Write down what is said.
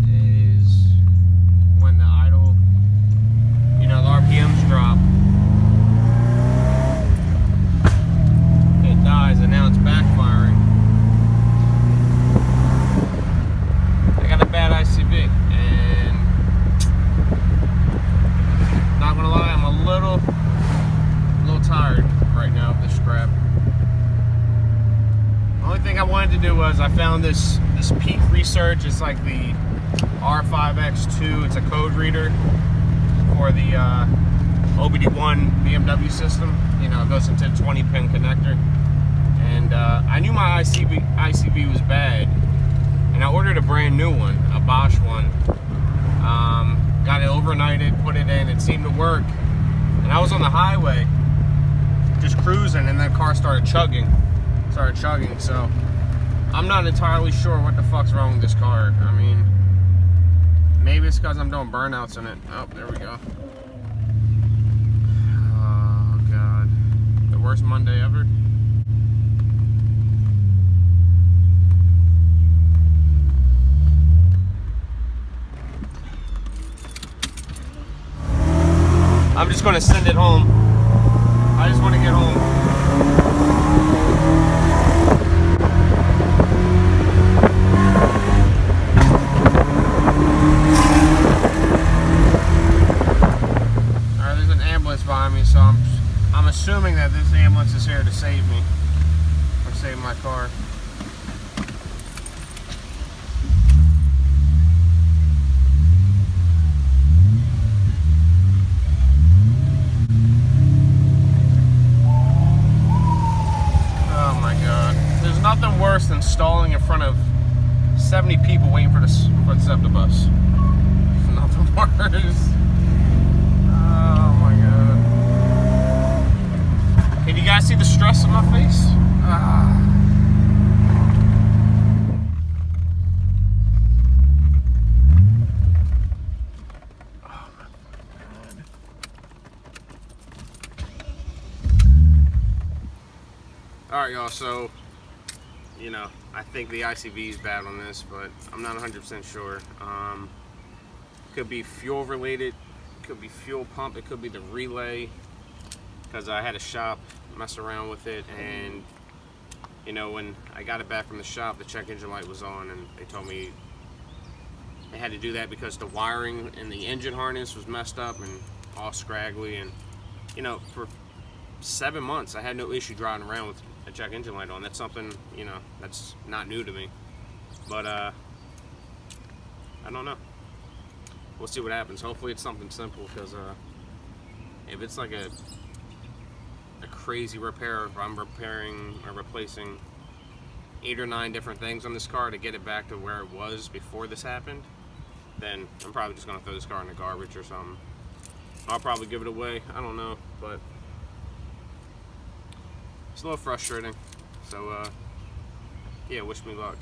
Is when the idle, the RPMs drop, it dies, and now it's backfiring. I got a bad ICB, and not gonna lie, I'm a little tired right now of this scrap. The only thing I wanted to do was I found this Peak Research. It's like the R5X2. It's a code reader for the OBD1 BMW system. It goes into the 20-pin connector. And I knew my ICB was bad, and I ordered a brand new one, a Bosch one. Got it overnighted, put it in. It seemed to work. And I was on the highway, just cruising, and the car started chugging. So I'm not entirely sure what the fuck's wrong with this car. I mean, maybe it's because I'm doing burnouts in it. Oh, there we go. Oh god, the worst Monday ever. I'm just gonna send it home. I just want to get home. Behind me, so I'm assuming that this ambulance is here to save me, or save my car. Oh my god, there's nothing worse than stalling in front of 70 people waiting for the SEPTA bus. Nothing worse. Can you guys see the stress on my face? Oh my god. Alright y'all, so, I think the ICV is bad on this, but I'm not 100% sure. Could be fuel related, could be fuel pump, it could be the relay. Because I had a shop mess around with it, and when I got it back from the shop, the check engine light was on, and they told me they had to do that because the wiring in the engine harness was messed up and all scraggly. And for 7 months I had no issue driving around with a check engine light on. That's something that's not new to me, but I don't know. We'll see what happens. Hopefully it's something simple, because if it's like a crazy repair, if I'm repairing or replacing 8 or 9 different things on this car to get it back to where it was before this happened, then I'm probably just gonna throw this car in the garbage or something. I'll probably give it away, I don't know, but it's a little frustrating. So yeah, wish me luck.